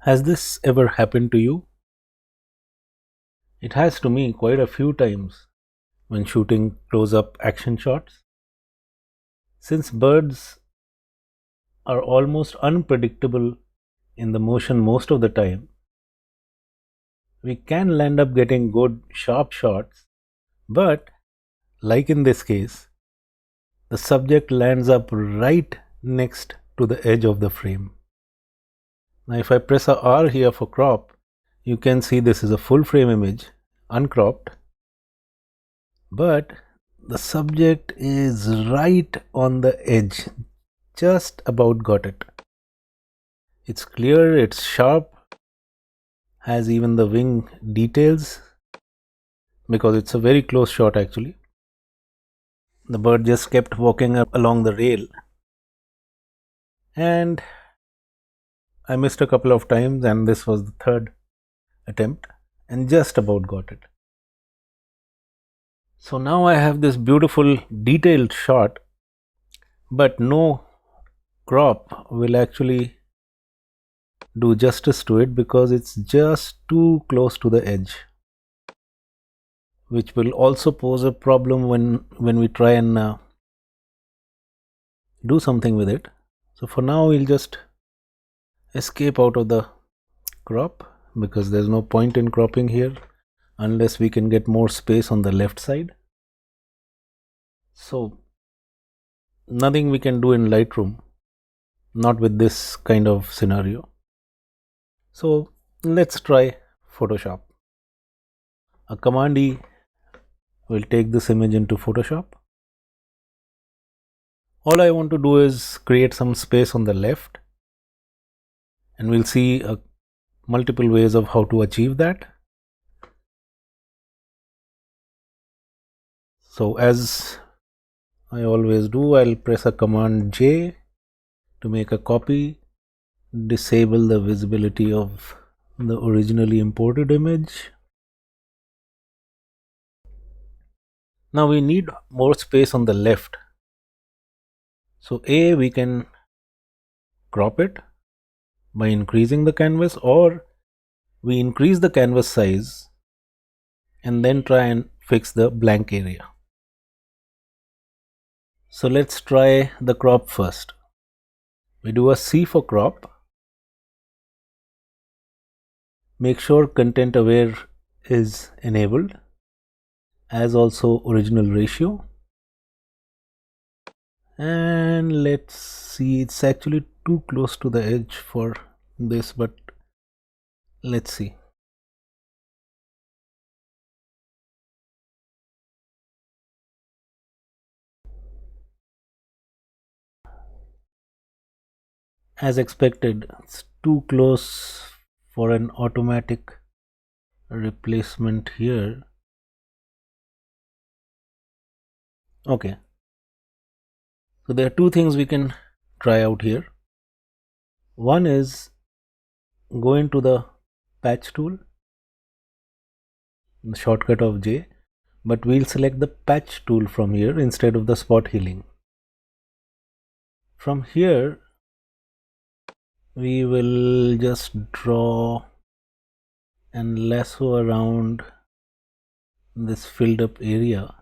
Has this ever happened to you? It has to me quite a few times when shooting close up action shots. Since birds are almost unpredictable in the motion most of the time, we can land up getting good, sharp shots, but like in this case, the subject lands up right next to the edge of the frame. Now, if I press a R here for crop, you can see this is a full frame image, uncropped, but the subject is right on the edge, just about got it. It's clear, it's sharp, has even the wing details because it's a very close shot actually. The bird just kept walking up along the rail and I missed a couple of times, and this was the third attempt and just about got it. So now I have this beautiful detailed shot, but no crop will actually do justice to it because it's just too close to the edge, which will also pose a problem when we try and do something with it. So for now we'll just escape out of the crop because there's no point in cropping here unless we can get more space on the left side. So nothing we can do in Lightroom, not with this kind of scenario. So let's try Photoshop. A Command E will take this image into Photoshop. All I want to do is create some space on the left, and we'll see multiple ways of how to achieve that. So as I always do, I'll press a Command J to make a copy, disable the visibility of the originally imported image. Now we need more space on the left. So we can crop it by increasing the canvas, or we increase the canvas size and then try and fix the blank area. So let's try the crop first. We do a C for crop. Make sure content aware is enabled, as also original ratio. And let's see, it's actually too close to the edge for this, but let's see. As expected, it's too close for an automatic replacement here. Okay, so there are two things we can try out here. One is go into the patch tool, the shortcut of J, but we'll select the patch tool from here instead of the spot healing. From here we will just draw and lasso around this filled up area.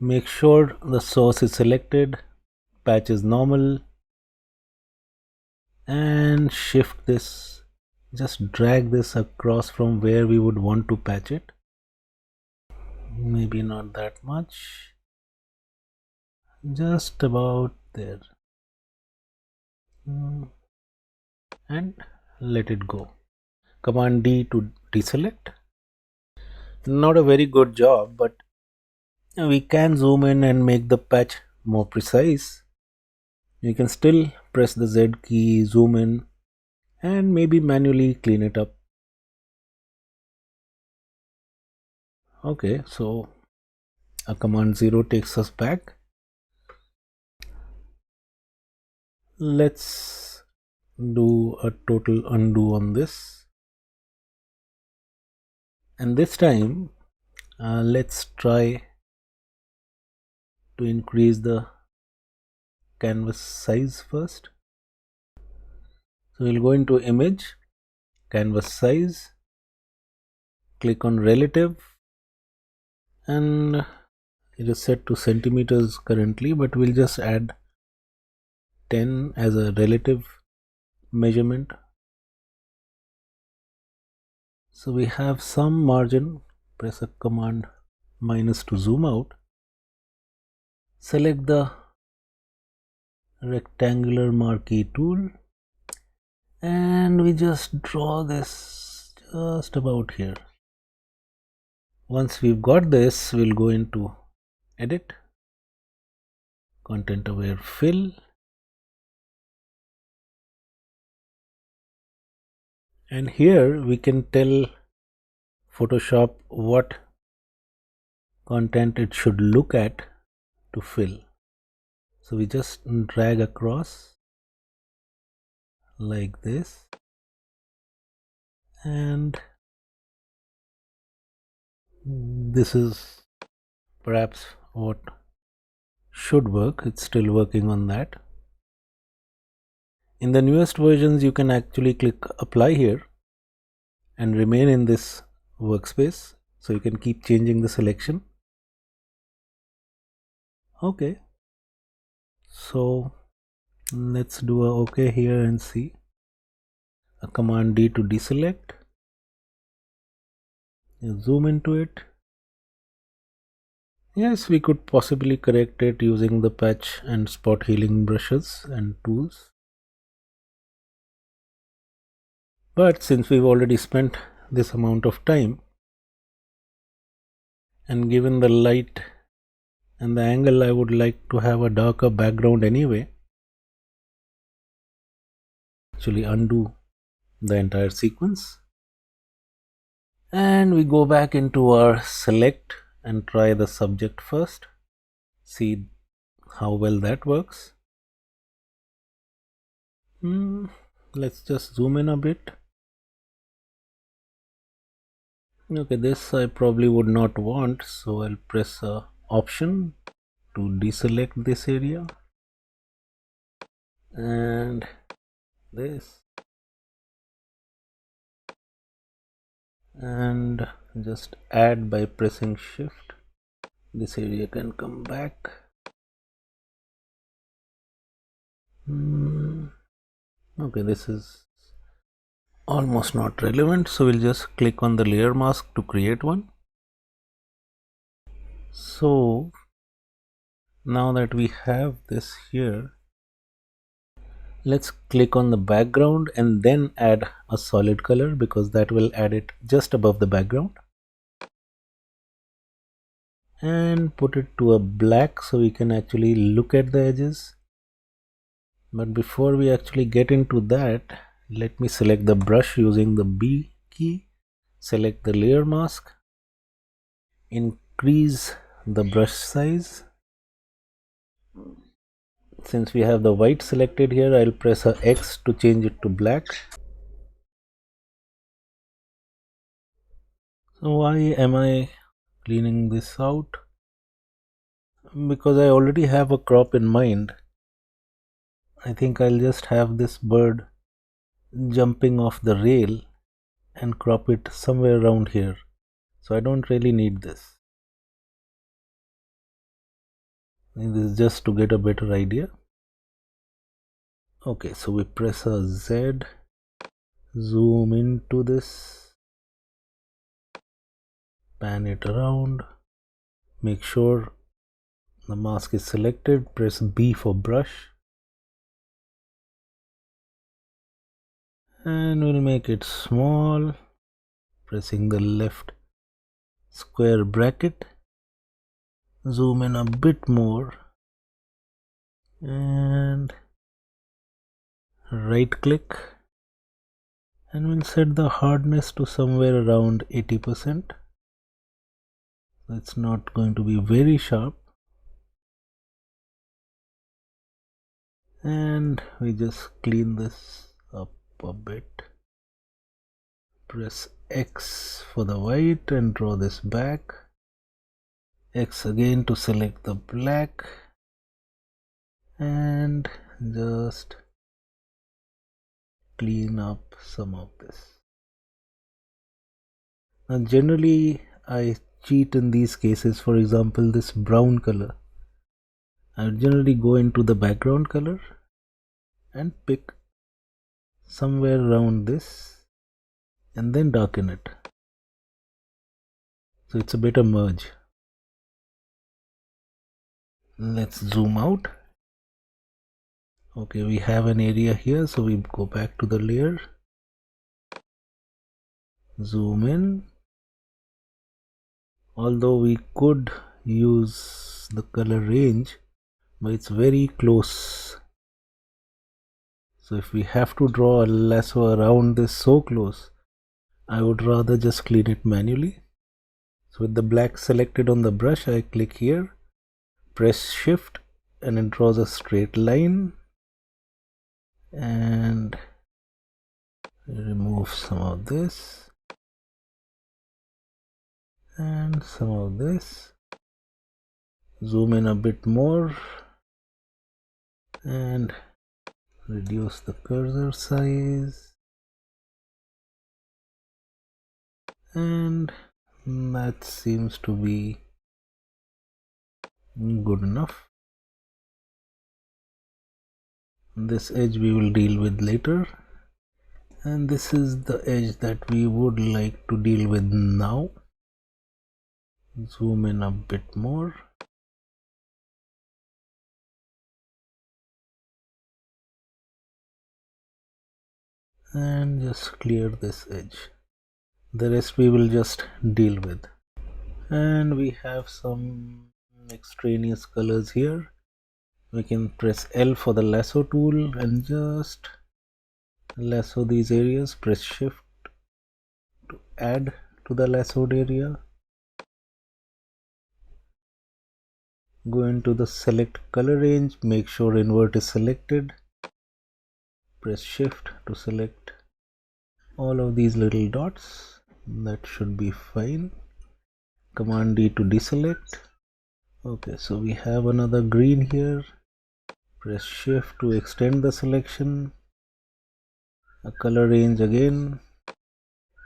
Make sure the source is selected, patch is normal, and shift this, just drag this across from where we would want to patch it. Maybe not that much, just about there, and let it go. Command D to deselect. Not a very good job, but we can zoom in and make the patch more precise. You can still press the Z key, zoom in, and maybe manually clean it up. Okay, so a Command 0 takes us back. Let's do a total undo on this, and this time let's try to increase the canvas size first. So we'll go into image, canvas size, click on relative, and it is set to centimeters currently, but we'll just add 10 as a relative measurement. So we have some margin. Press a command minus to zoom out. Select the rectangular marquee tool and we just draw this just about here. Once we've got this, we'll go into edit, content aware fill, and here we can tell Photoshop what content it should look at to fill. So we just drag across like this, and this is perhaps what should work. It's still working on that. In the newest versions, you can actually click apply here and remain in this workspace, so you can keep changing the selection. Okay, so let's do a OK here and see. A command D to deselect, zoom into it. Yes, we could possibly correct it using the patch and spot healing brushes and tools. But since we've already spent this amount of time, and given the light and the angle, I would like to have a darker background anyway. Actually undo the entire sequence. And we go back into our select and try the subject first. See how well that works. Let's just zoom in a bit. Okay, this I probably would not want, so I'll press option to deselect this area and this, and just add by pressing shift. This area can come back. Okay, this is almost not relevant, so we'll just click on the layer mask to create one. So now that we have this here, let's click on the background and then add a solid color, because that will add it just above the background, and put it to a black so we can actually look at the edges. But before we actually get into that, let me select the brush using the B key, select the layer mask, increase the brush size. Since we have the white selected here, I'll press a X to change it to black. So why am I cleaning this out? Because I already have a crop in mind. I think I'll just have this bird jumping off the rail and crop it somewhere around here. So I don't really need this. This is just to get a better idea. Okay, so we press a Z, zoom into this, pan it around, make sure the mask is selected, press B for brush, and we'll make it small, pressing the left square bracket, zoom in a bit more, and right click, and we'll set the hardness to somewhere around 80%. It's not going to be very sharp, and we just clean this up a bit. Press X for the white and draw this back, X again to select the black, and just clean up some of this. Now generally I cheat in these cases. For example, this brown color, I would generally go into the background color and pick somewhere around this and then darken it, so it's a better merge. Let's zoom out. Okay, we have an area here, so we go back to the layer, zoom in. Although we could use the color range, but it's very close. So if we have to draw a lasso around this so close, I would rather just clean it manually. So with the black selected on the brush, I click here, press shift, and it draws a straight line, and remove some of this and some of this. Zoom in a bit more and reduce the cursor size, and that seems to be good enough. This edge we will deal with later, and this is the edge that we would like to deal with now. Zoom in a bit more. And just clear this edge. The rest we will just deal with. And we have some extraneous colors here. We can press L for the lasso tool and just lasso these areas. Press shift to add to the lassoed area. Go into the select color range, make sure invert is selected. Press shift to select all of these little dots. That should be fine. Command D to deselect. Okay, so we have another green here. Press shift to extend the selection. A color range again.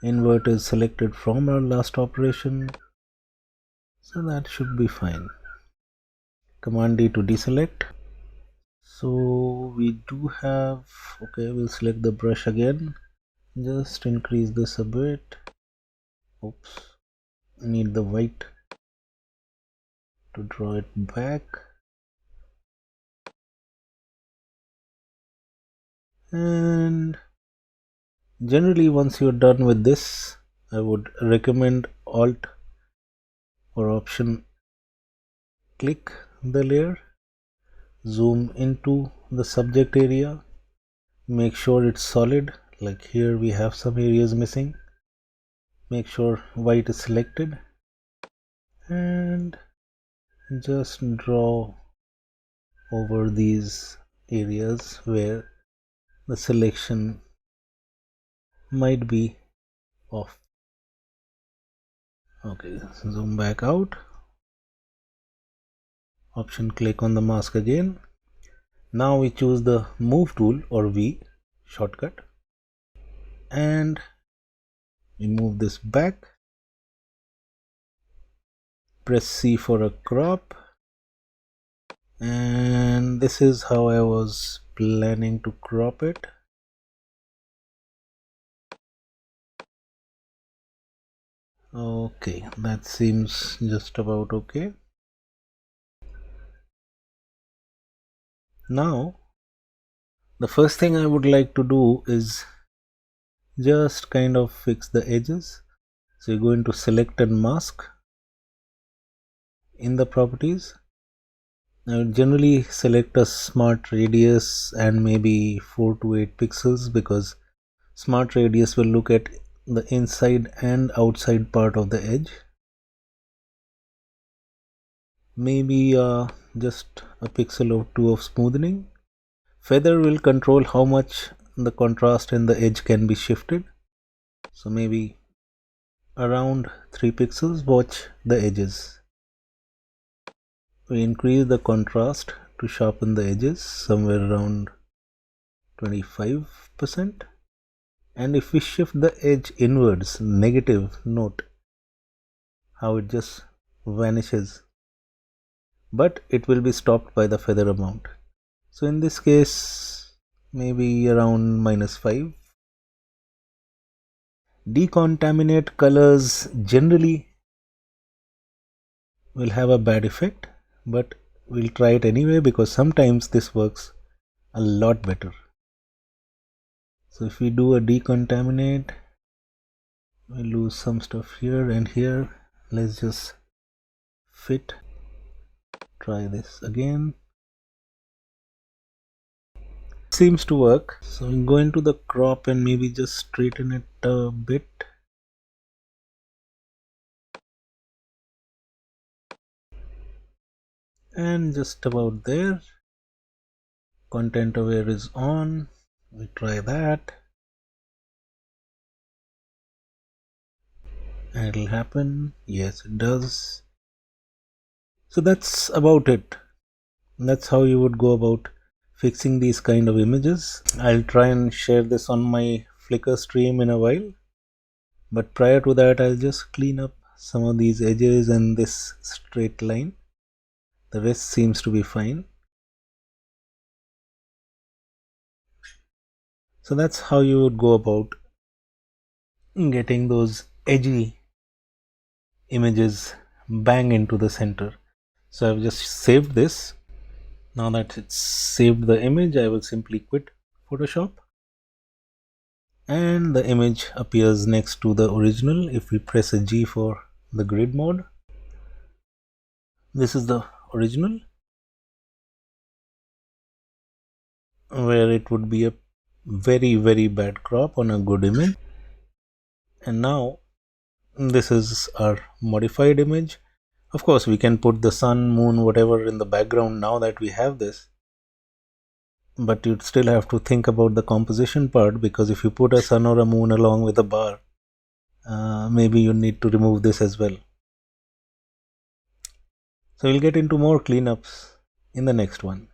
Invert is selected from our last operation, so that should be fine. Command D to deselect. So we do have, okay, we'll select the brush again. Just increase this a bit. Oops, I need the white to draw it back. And generally once you're done with this, I would recommend Alt or Option click the layer, zoom into the subject area, make sure it's solid. Like here we have some areas missing. Make sure white is selected and just draw over these areas where the selection might be off. Okay, zoom back out. Option click on the mask again. Now we choose the move tool or V shortcut and we move this back. Press C for a crop, and this is how I was planning to crop it. Okay, that seems just about okay. Now the first thing I would like to do is just kind of fix the edges. So you go into select and mask in the properties. I would generally select a smart radius and maybe 4 to 8 pixels, because smart radius will look at the inside and outside part of the edge. Maybe just a pixel or two of smoothing. Feather will control how much the contrast in the edge can be shifted. So maybe around 3 pixels. Watch the edges. We increase the contrast to sharpen the edges somewhere around 25%. And if we shift the edge inwards, negative, note how it just vanishes, but it will be stopped by the feather amount. So in this case, maybe around -5. Decontaminate colors generally will have a bad effect, but we'll try it anyway because sometimes this works a lot better. So if we do a decontaminate, we lose some stuff here and here. Let's just fit. Try this again. Seems to work. So we go into the crop and maybe just straighten it a bit. And just about there. Content aware is on. We try that. And it'll happen. Yes, it does. So that's about it. That's how you would go about fixing these kind of images. I'll try and share this on my Flickr stream in a while, but prior to that I'll just clean up some of these edges and this straight line. The rest seems to be fine. So that's how you would go about getting those edgy images bang into the center. So I've just saved this. Now that it's saved the image, I will simply quit Photoshop and the image appears next to the original. If we press a G for the grid mode, this is the original, where it would be a very bad crop on a good image. And now this is our modified image. Of course we can put the sun, moon, whatever in the background now that we have this, but you'd still have to think about the composition part, because if you put a sun or a moon along with a bar, maybe you need to remove this as well. So we'll get into more cleanups in the next one.